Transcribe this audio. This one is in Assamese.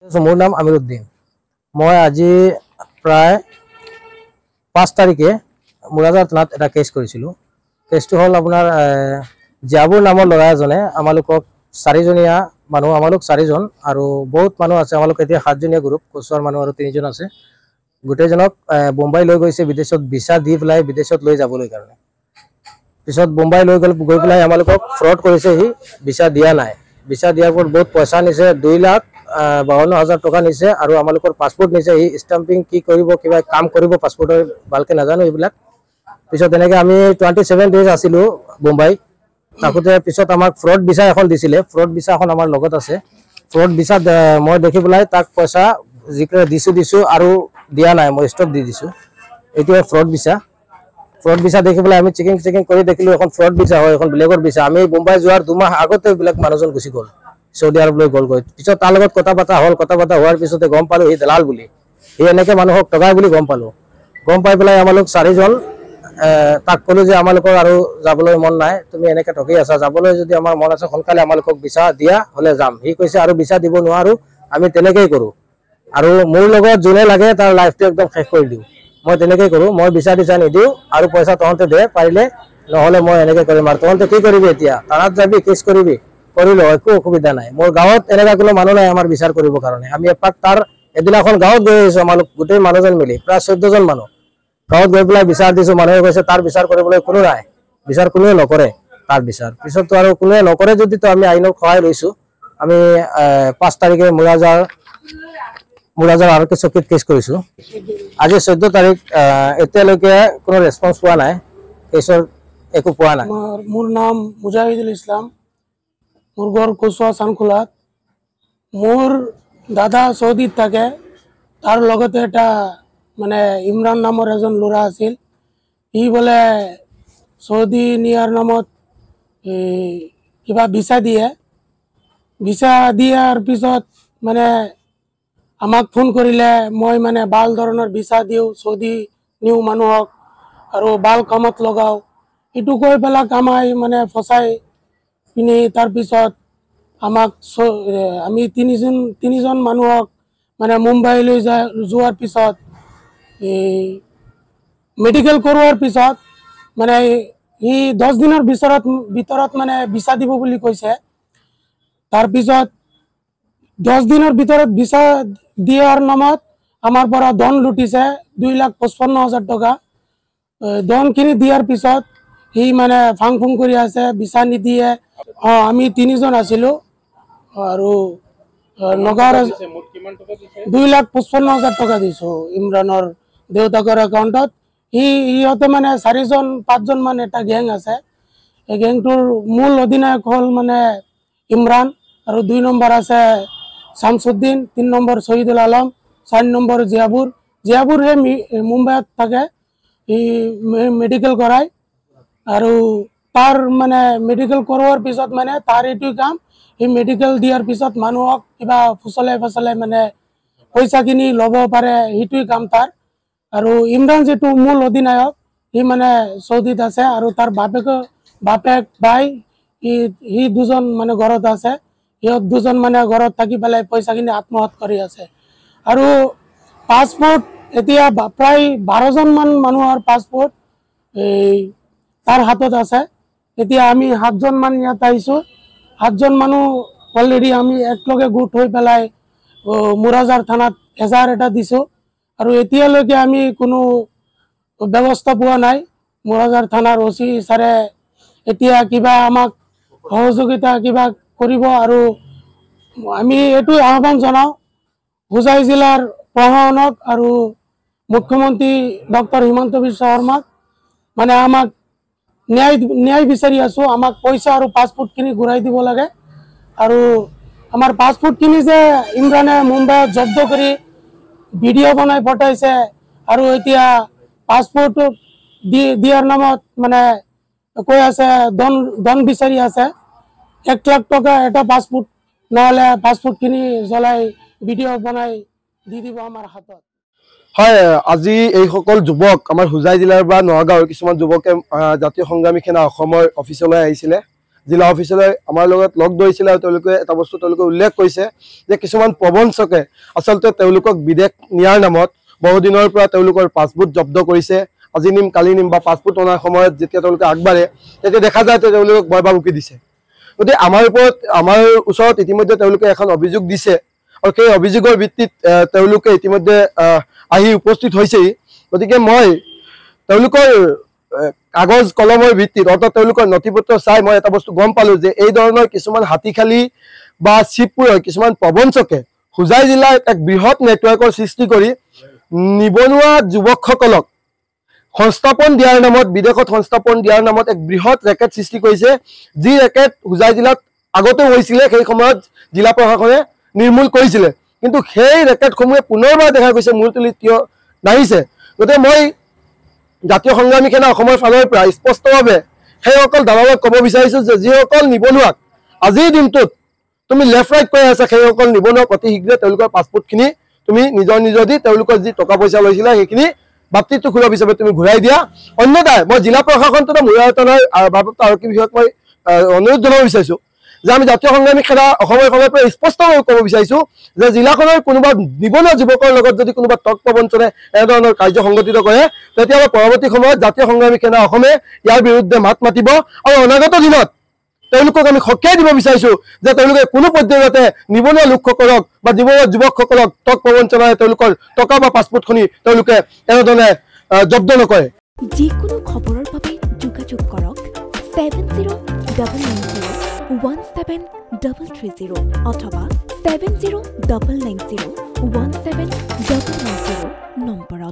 মোৰ নাম আমিৰুদ্দিন। মই আজি প্ৰায় 5 তাৰিখে মুৰাজাৰ থানাত এটা কেছ কৰিছিলোঁ। কেছটো হ'ল আপোনাৰ জিয়াবুৰ নামৰ ল'ৰা এজনে আমালোকক 4জনীয়া মানুহ, আমালোক 4জন আৰু বহুত মানুহ আছে। আমালোক এতিয়া 7জনীয়া গ্ৰুপ, কোচৰ মানুহ আৰু 3জন আছে। গোটেইজনক বোম্বাই লৈ গৈছে, বিদেশত ভিছা দি পেলাই বিদেশত লৈ যাবলৈ কাৰণে। পিছত বোম্বাই লৈ গৈ পেলাই আমালোকক ফ্ৰড কৰিছে। সি ভিছা দিয়া নাই। ভিছা দিয়াৰ পৰ বহুত পইচা নিছে, 2,52,000 টকা নিছে আৰু আমালোকৰ পাছপোৰ্ট নিছে। সি ষ্টাম্পিং কি কৰিব, কিবা কাম কৰিব পাছপোৰ্টৰ, ভালকে নাজানো এইবিলাক। পিছত এনেকে আমি 27 ডেজ আছিলো বোম্বাই থাকোতে। পিছত আমাক ফ্ৰড ভিছা এখন দিছিলে। ফ্ৰড ভিছা এখন আমাৰ লগত আছে। ফ্ৰড ভিছা মই দেখি পেলাই তাক পইচা যিকে দিছো আৰু দিয়া নাই, মই ষ্টপ দি দিছো। এইটো ফ্ৰড ভিছা। ফ্ৰড ভিছা দেখি পেলাই আমি চেকিং কৰি দেখিলো এখন ফ্ৰড ভিছা হয়, এখন বেলেগৰ ভিছা। আমি বোম্বাই যোৱাৰ 2 মাহ আগতে এইবিলাক মানুহজন গুচি গ'ল, সৌদি আৰবলৈ গ'লগৈ। পিছত তাৰ লগত কথা পতা হ'ল। কথা পতা হোৱাৰ পিছতে গম পালো সি দালাল বুলি। সি এনেকে মানুহক টকাই বুলি গম পালো। গম পাই পেলাই আমালোক 4জন তাক ক'লো যে আমালোকৰ আৰু যাবলৈ মন নাই, তুমি এনেকে ঠকি আছা। যাবলৈ যদি আমাৰ মন আছে সোনকালে আমালোকক ভিছা দিয়া হ'লে যাম। সি কৈছে আৰু ভিছা দিব নোৱাৰো, আমি তেনেকেই কৰো আৰু মোৰ লগত যোনে লাগে তাৰ লাইফটো একদম শেষ কৰি দিওঁ। মই তেনেকেই কৰো, মই ভিছা নিদিওঁ আৰু পইচা তহঁতে দে পাৰিলে, নহ'লে মই এনেকে কৰিম। আৰু তহঁতে কি কৰিবি এতিয়া, থানাত যাবি, কেছ কৰিবি, কৰিলো, একো অসুবিধা নাই। মোৰ গাঁৱত এনেকুৱা কোনো মানুহ নাই আমাৰ বিচাৰ কৰিবৰ কাৰণে। আমি এপাক তাৰ এদিনাখন গাঁৱত গৈ আহিছো, আমালোক গোটেই মানুহজন মিলি প্ৰায় 14জন মানুহ গাঁৱত গৈ পেলাই বিচাৰ দিছো। মানুহে কৈছে তাৰ বিচাৰ কৰিবলৈ কোনো নাই, বিচাৰ কোনোৱে নকৰে তাৰ বিচাৰ। পিছততো আৰু কোনোৱে নকৰে যদি তো আমি আইনৰ সহায় লৈছো। আমি 5 তাৰিখে মুৰাজাৰ আৰক্ষী চকীত কেছ কৰিছো। আজি 14 তাৰিখ, এতিয়ালৈকে কোনো ৰেছপন্স পোৱা নাই, কেছৰ একো পোৱা নাই। মোৰ নাম মুজাহিদুল ইছলাম, মোৰ ঘৰ কচুৱা চানখোলাত। মোৰ দাদা সৌদিত থাকে, তাৰ লগতে এটা মানে ইমৰান নামৰ এজন ল'ৰা আছিল। সি বোলে সৌদি নিয়াৰ নামত কিবা ভিছা দিয়ে। ভিছা দিয়াৰ পিছত মানে আমাক ফোন কৰিলে, মই মানে ভাল ধৰণৰ ভিছা দিওঁ, সৌদি নিউ মানুহক আৰু ভাল কামত লগাওঁ। এইটো কৈ পেলাই কামাই মানে ফচাই পিনি তাৰপিছত আমাক আমি তিনিজন মানুহক মানে মুম্বাইলৈ যোৱাৰ পিছত মেডিকেল কৰোৱাৰ পিছত মানে সি 10 দিনৰ ভিতৰত মানে ভিছা দিব বুলি কৈছে। তাৰপিছত 10 দিনৰ ভিতৰত ভিছা দিয়াৰ নামত আমাৰ পৰা ধন লুটিছে 2,55,000 টকা। ধনখিনি দিয়াৰ পিছত সি মানে ফাং ফুং কৰি আছে, ভিছা নিদিয়ে। আমি 3জন আছিলো আৰু নগাঁৱৰ 2,55,000 টকা দিছো ইমৰানৰ দেউতাকৰ একাউণ্টত। সিহঁতে মানে 4-5জন মান এটা গেং আছে। এই গেংটোৰ মূল অধিনায়ক হ'ল মানে ইমৰান, আৰু 2 নম্বৰ আছে শামছুদ্দিন, 3 নম্বৰ শহীদুল আলম, 4 নম্বৰ জিয়াবুৰ। জিয়াবুৰ হে মুম্বাইত থাকে, সি মেডিকেল কৰায়। আৰু তাৰ মানে মেডিকেল কৰোৱাৰ পিছত মানে তাৰ এইটোৱে কাম, সি মেডিকেল দিয়াৰ পিছত মানুহক কিবা ফুচলাই মানে পইচাখিনি ল'ব পাৰে, সেইটোৱে কাম তাৰ। আৰু ইমৰান যিটো মূল অধিনায়ক, সি মানে সৌদিত আছে আৰু তাৰ বাপেক ভাই সি 2জন মানে ঘৰত আছে। সিহঁত 2জন মানে ঘৰত থাকি পেলাই পইচাখিনি আত্মসাৎ কৰি আছে। আৰু পাছপোৰ্ট এতিয়া প্ৰায় 12জন মান মানুহৰ পাছপোৰ্ট তাৰ হাতত আছে। এতিয়া আমি 7জন মান ইয়াত আহিছো। 7জন মানুহ অলৰেডি আমি একলগে গোট হৈ পেলাই মুৰাজাৰ থানাত এজাহাৰ এটা দিছো। আৰু এতিয়ালৈকে আমি কোনো ব্যৱস্থা পোৱা নাই। মুৰাজাৰ থানাৰ OC ছাৰে এতিয়া কিবা আমাক সহযোগিতা কিবা কৰিব। আৰু আমি এইটো আহ্বান জনাওঁ হোজাই জিলাৰ প্ৰশাসনক আৰু মুখ্যমন্ত্ৰী ডক্টৰ হিমন্ত বিশ্ব শৰ্মাক, মানে আমাক ন্যায় বিচাৰি আছো। আমাক পইচা আৰু পাছপোৰ্টখিনি ঘূৰাই দিব লাগে। আৰু আমাৰ পাছপোৰ্টখিনি যে ইমৰানে মুম্বাইত জব্দ কৰি ভিডিঅ' বনাই পঠাইছে, আৰু এতিয়া পাছপোৰ্ট দিয়াৰ নামত মানে কৈ আছে ধন বিচাৰি আছে। 1 লাখ টকা এটা পাছপোৰ্ট, নহ'লে পাছপোৰ্টখিনি জ্বলাই ভিডিঅ' বনাই দি দিব আমাৰ হাতত। হয়, আজি এইসকল যুৱক আমাৰ হোজাই জিলাৰ বা নগাঁৱৰ কিছুমান যুৱকে জাতীয় সংগ্ৰামী সেনা অসমৰ অফিচলৈ আহিছিলে। জিলা অফিচলৈ আমাৰ লগত লগ ধৰিছিলে আৰু তেওঁলোকে এটা বস্তু তেওঁলোকে উল্লেখ কৰিছে যে কিছুমান প্ৰবঞ্চকে আচলতে তেওঁলোকক বিদেশ নিয়াৰ নামত বহুদিনৰ পৰা তেওঁলোকৰ পাছপোৰ্ট জব্দ কৰিছে আজি নিম কালি নিম বা পাছপোৰ্ট অনাৰ সময়ত যেতিয়া তেওঁলোকে আগবাঢ়ে তেতিয়া দেখা যায় যে তেওঁলোকক বয়বাবুকি দিছে গতিকে আমাৰ ওচৰত ইতিমধ্যে তেওঁলোকে এখন অভিযোগ দিছে আৰু সেই অভিযোগৰ ভিত্তিত তেওঁলোকে ইতিমধ্যে আহি উপস্থিত হৈছেই গতিকে মই তেওঁলোকৰ কাগজ কলমৰ ভিত্তিত অৰ্থাৎ তেওঁলোকৰ নথিপত্ৰ চাই মই এটা বস্তু গম পালোঁ যে এই ধৰণৰ কিছুমান হাতীখালী বা শিৱপুৰৰ কিছুমান প্ৰবঞ্চকে হোজাই জিলাত এক বৃহৎ নেটৱৰ্কৰ সৃষ্টি কৰি নিবনুৱা যুৱকসকলক সংস্থাপন দিয়াৰ নামত বিদেশত সংস্থাপন দিয়াৰ নামত এক বৃহৎ ৰেকেট সৃষ্টি কৰিছে যি ৰেকেট হোজাই জিলাত আগতে হৈছিলে সেই সময়ত জিলা প্ৰশাসনে নিৰ্মূল কৰিছিলে কিন্তু সেই ৰেকেটসমূহে পুনৰবাৰ দেখা গৈছে মূল তুলিত কিয় নাহিছে গতিকে মই জাতীয় সংগ্ৰামী সেনা অসমৰ ফালৰ পৰা স্পষ্টভাৱে সেইসকল দালালক ক'ব বিচাৰিছোঁ যে যিসকল নিবনুৱাক আজিৰ দিনটোত তুমি লেফ্ট ৰাইট কৈ আছা সেইসকল নিবনুৱাক অতি শীঘ্ৰে তেওঁলোকৰ পাছপোৰ্টখিনি তুমি নিজৰ দি তেওঁলোকৰ যি টকা পইচা লৈছিলা সেইখিনি বাপতিটো সুলভ হিচাপে তুমি ঘূৰাই দিয়া অন্যথাই মই জিলা প্ৰশাসন তথা মূৰায়তনৰ ভাৰপ্ৰাপ্ত আৰক্ষী বিষয়াক মই অনুৰোধ জনাব বিচাৰিছোঁ যে আমি জাতীয় সংগ্ৰামী সেনা অসমৰ ফালৰ পৰা স্পষ্টভাৱে ক'ব বিচাৰিছোঁ যে জিলাখনৰ কোনোবা নিবনুৱা যুৱকৰ লগত যদি কোনোবা তক প্ৰবঞ্চনে এনেধৰণৰ কাৰ্য সংগঠিত কৰে তেতিয়াহ'লে পৰৱৰ্তী সময়ত জাতীয় সংগ্ৰামী সেনা অসমে ইয়াৰ বিৰুদ্ধে মাত মাতিব আৰু অনাগত দিনত তেওঁলোকক আমি সকীয়াই দিব বিচাৰিছোঁ যে তেওঁলোকে কোনো পৰ্যায়তে নিবনুৱা লোকসকলক বা নিবনুৱা যুৱকসকলক তক প্ৰবঞ্চনাৰে তেওঁলোকৰ টকা বা পাছপোৰ্টখিনি তেওঁলোকে এনেধৰণে জব্দ নকৰে যিকোনো খবৰৰ বাবে যোগাযোগ কৰক 7099017330 অথবা 7099017390 নম্বৰত